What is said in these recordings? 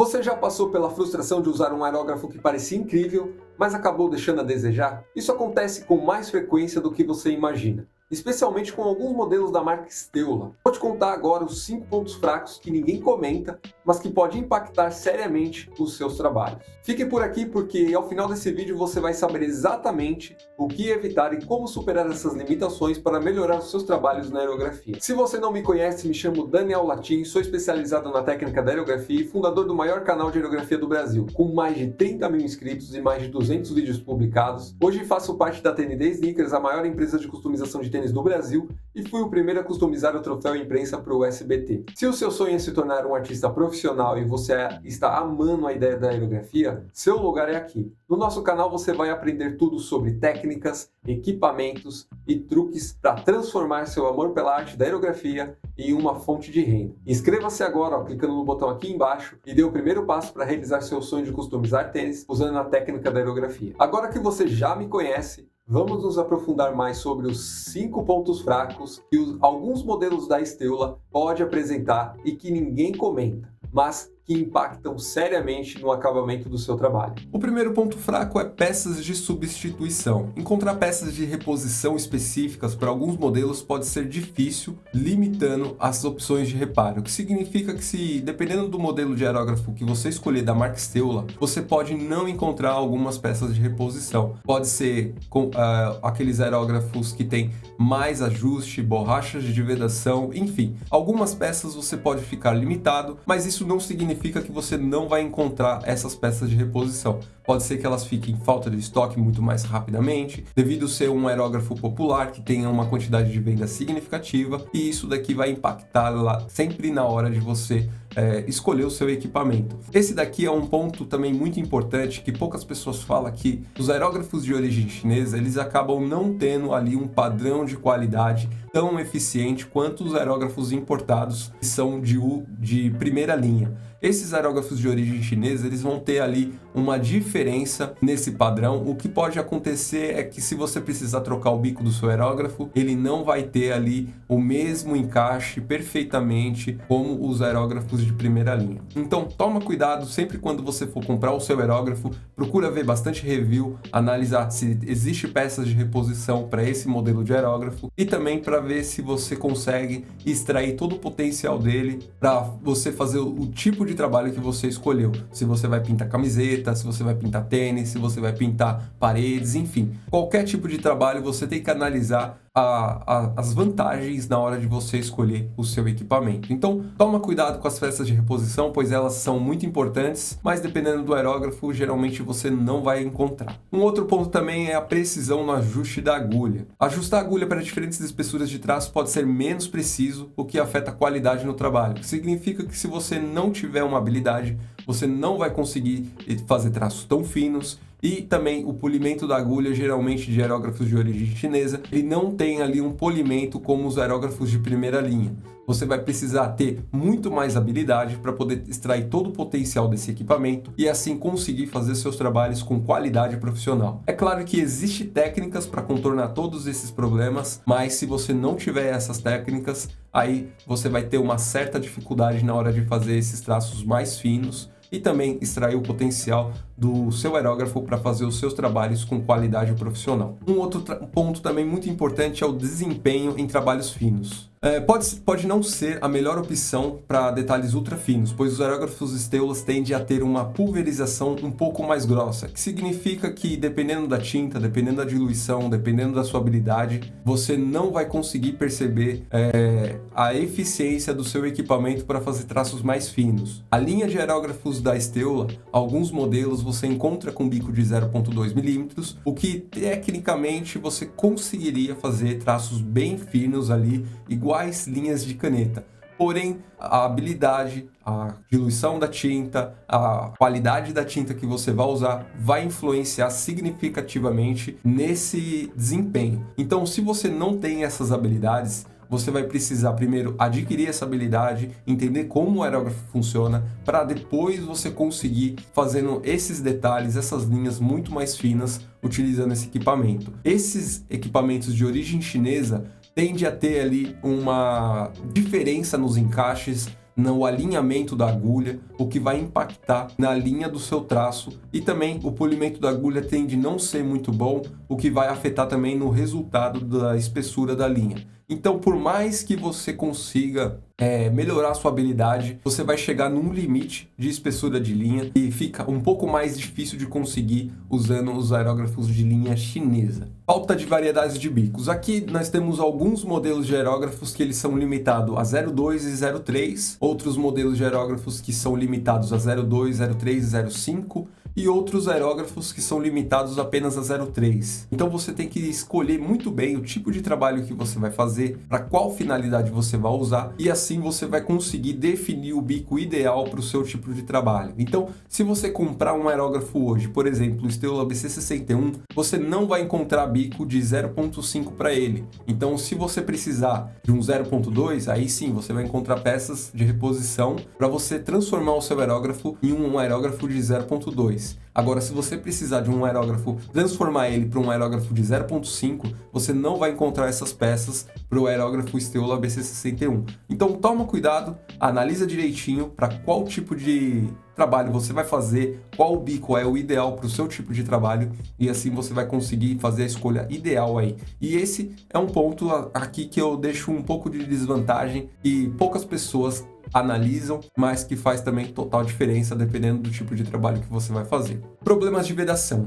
Você já passou pela frustração de usar um aerógrafo que parecia incrível, mas acabou deixando a desejar? Isso acontece com mais frequência do que você imagina, especialmente com alguns modelos da marca Steula. Vou te contar agora os 5 pontos fracos que ninguém comenta, mas que podem impactar seriamente os seus trabalhos. Fique por aqui porque ao final desse vídeo você vai saber exatamente o que evitar e como superar essas limitações para melhorar os seus trabalhos na aerografia. Se você não me conhece, me chamo Daniel Latin, sou especializado na técnica da aerografia e fundador do maior canal de aerografia do Brasil, com mais de 30 mil inscritos e mais de 200 vídeos publicados. Hoje faço parte da TND Sneakers, a maior empresa de customização de tênis do Brasil, e fui o primeiro a customizar o troféu imprensa para o SBT. Se o seu sonho é se tornar um artista profissional e você está amando a ideia da aerografia, seu lugar é aqui. No nosso canal você vai aprender tudo sobre técnicas, equipamentos e truques para transformar seu amor pela arte da aerografia em uma fonte de renda. Inscreva-se agora, clicando no botão aqui embaixo, e dê o primeiro passo para realizar seu sonho de customizar tênis usando a técnica da aerografia. Agora que você já me conhece, vamos nos aprofundar mais sobre os 5 pontos fracos que alguns modelos da Steula podem apresentar e que ninguém comenta, mas que impactam seriamente no acabamento do seu trabalho. O primeiro ponto fraco é peças de substituição. Encontrar peças de reposição específicas para alguns modelos pode ser difícil, limitando as opções de reparo, o que significa que se, dependendo do modelo de aerógrafo que você escolher da marca Steula, você pode não encontrar algumas peças de reposição. Pode ser com aqueles aerógrafos que tem mais ajuste, borrachas de vedação, enfim. Algumas peças você pode ficar limitado, mas isso não significa que você não vai encontrar essas peças de reposição. Pode ser que elas fiquem em falta de estoque muito mais rapidamente, devido ser um aerógrafo popular que tenha uma quantidade de venda significativa, e isso daqui vai impactar lá sempre na hora de você escolher o seu equipamento. Esse daqui é um ponto também muito importante que poucas pessoas falam, que os aerógrafos de origem chinesa eles acabam não tendo ali um padrão de qualidade tão eficiente quanto os aerógrafos importados que são de primeira linha. Esses aerógrafos de origem chinesa eles vão ter ali uma diferença nesse padrão. O que pode acontecer é que se você precisar trocar o bico do seu aerógrafo, ele não vai ter ali o mesmo encaixe perfeitamente como os aerógrafos de primeira linha. Então toma cuidado sempre quando você for comprar o seu aerógrafo, procura ver bastante review, analisar se existe peças de reposição para esse modelo de aerógrafo e também para ver se você consegue extrair todo o potencial dele para você fazer o tipo de trabalho que você escolheu. Se você vai pintar camiseta, se você vai pintar tênis, se você vai pintar paredes, enfim. Qualquer tipo de trabalho você tem que analisar as vantagens na hora de você escolher o seu equipamento. Então, toma cuidado com as peças de reposição, pois elas são muito importantes, mas dependendo do aerógrafo, geralmente você não vai encontrar. Um outro ponto também é a precisão no ajuste da agulha. Ajustar a agulha para diferentes espessuras de traço pode ser menos preciso, o que afeta a qualidade no trabalho. O que significa que se você não tiver uma habilidade, você não vai conseguir fazer traços tão finos. E também o polimento da agulha, geralmente de aerógrafos de origem chinesa, ele não tem ali um polimento como os aerógrafos de primeira linha. Você vai precisar ter muito mais habilidade para poder extrair todo o potencial desse equipamento e assim conseguir fazer seus trabalhos com qualidade profissional. É claro que existem técnicas para contornar todos esses problemas, mas se você não tiver essas técnicas, aí você vai ter uma certa dificuldade na hora de fazer esses traços mais finos e também extrair o potencial do seu aerógrafo para fazer os seus trabalhos com qualidade profissional. Um outro ponto também muito importante é o desempenho em trabalhos finos. Pode não ser a melhor opção para detalhes ultra finos, pois os aerógrafos Steulas tendem a ter uma pulverização um pouco mais grossa, que significa que dependendo da tinta, dependendo da diluição, dependendo da sua habilidade, você não vai conseguir perceber a eficiência do seu equipamento para fazer traços mais finos. A linha de aerógrafos da Steula, alguns modelos você encontra com bico de 0,2 milímetros, o que tecnicamente você conseguiria fazer traços bem finos ali, iguais linhas de caneta. Porém, a habilidade, a diluição da tinta, a qualidade da tinta que você vai usar vai influenciar significativamente nesse desempenho. Então, se você não tem essas habilidades, você vai precisar primeiro adquirir essa habilidade, entender como o aerógrafo funciona, para depois você conseguir fazendo esses detalhes, essas linhas muito mais finas, utilizando esse equipamento. Esses equipamentos de origem chinesa tendem a ter ali uma diferença nos encaixes, no alinhamento da agulha, o que vai impactar na linha do seu traço, e também o polimento da agulha tende a não ser muito bom, o que vai afetar também no resultado da espessura da linha. Então, por mais que você consiga melhorar a sua habilidade, você vai chegar num limite de espessura de linha e fica um pouco mais difícil de conseguir usando os aerógrafos de linha chinesa. Falta de variedades de bicos. Aqui nós temos alguns modelos de aerógrafos que eles são limitados a 0,2 e 0,3, outros modelos de aerógrafos que são limitados a 0,2, 0,3 e 0,5, e outros aerógrafos que são limitados apenas a 0,3. Então você tem que escolher muito bem o tipo de trabalho que você vai fazer, para qual finalidade você vai usar, e assim você vai conseguir definir o bico ideal para o seu tipo de trabalho. Então, se você comprar um aerógrafo hoje, por exemplo, o Esteula BC61, você não vai encontrar bico de 0,5 para ele. Então, se você precisar de um 0,2, aí sim você vai encontrar peças de reposição para você transformar o seu aerógrafo em um aerógrafo de 0,2. Agora, se você precisar de um aerógrafo, transformar ele para um aerógrafo de 0,5, você não vai encontrar essas peças para o aerógrafo Esteula BC61. Então, toma cuidado, analisa direitinho para qual tipo de trabalho você vai fazer, qual bico é o ideal para o seu tipo de trabalho, e assim você vai conseguir fazer a escolha ideal aí. E esse é um ponto aqui que eu deixo um pouco de desvantagem e poucas pessoas analisam, mas que faz também total diferença dependendo do tipo de trabalho que você vai fazer. Problemas de vedação.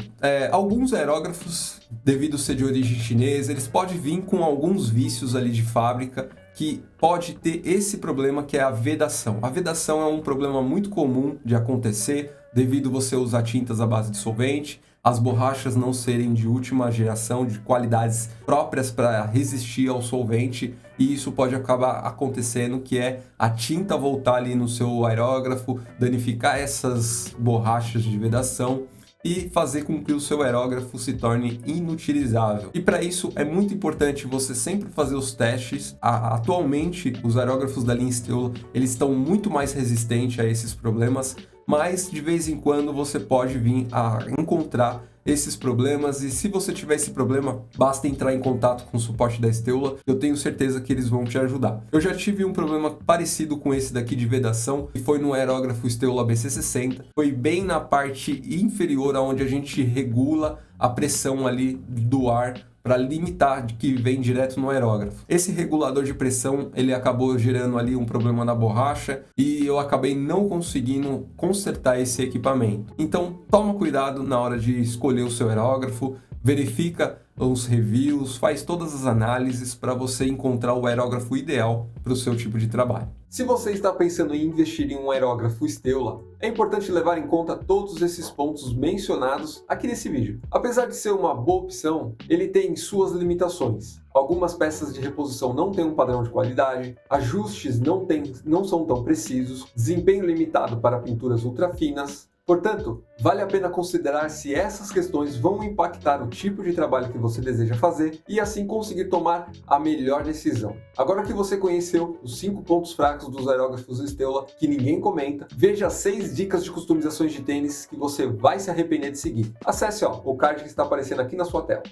Alguns aerógrafos, devido ser de origem chinesa, eles podem vir com alguns vícios ali de fábrica que pode ter esse problema, que é a vedação. A vedação é um problema muito comum de acontecer devido você usar tintas à base de solvente, as borrachas não serem de última geração, de qualidades próprias para resistir ao solvente, e isso pode acabar acontecendo, que é a tinta voltar ali no seu aerógrafo, danificar essas borrachas de vedação e fazer com que o seu aerógrafo se torne inutilizável. E para isso é muito importante você sempre fazer os testes. Atualmente, os aerógrafos da linha Esteula, eles estão muito mais resistentes a esses problemas, mas de vez em quando você pode vir a encontrar esses problemas, e se você tiver esse problema, basta entrar em contato com o suporte da Esteula, eu tenho certeza que eles vão te ajudar. Eu já tive um problema parecido com esse daqui de vedação, e foi no aerógrafo Esteula BC60, foi bem na parte inferior, onde a gente regula a pressão ali do ar para limitar de que vem direto no aerógrafo. Esse regulador de pressão, ele acabou gerando ali um problema na borracha e eu acabei não conseguindo consertar esse equipamento. Então, toma cuidado na hora de escolher o seu aerógrafo, verifica os reviews, faz todas as análises para você encontrar o aerógrafo ideal para o seu tipo de trabalho. Se você está pensando em investir em um aerógrafo Esteula, é importante levar em conta todos esses pontos mencionados aqui nesse vídeo. Apesar de ser uma boa opção, ele tem suas limitações. Algumas peças de reposição não têm um padrão de qualidade, ajustes não são tão precisos, desempenho limitado para pinturas ultra finas. Portanto, vale a pena considerar se essas questões vão impactar o tipo de trabalho que você deseja fazer e assim conseguir tomar a melhor decisão. Agora que você conheceu os 5 pontos fracos dos aerógrafos Esteula que ninguém comenta, veja 6 dicas de customizações de tênis que você vai se arrepender de seguir. Acesse o card que está aparecendo aqui na sua tela.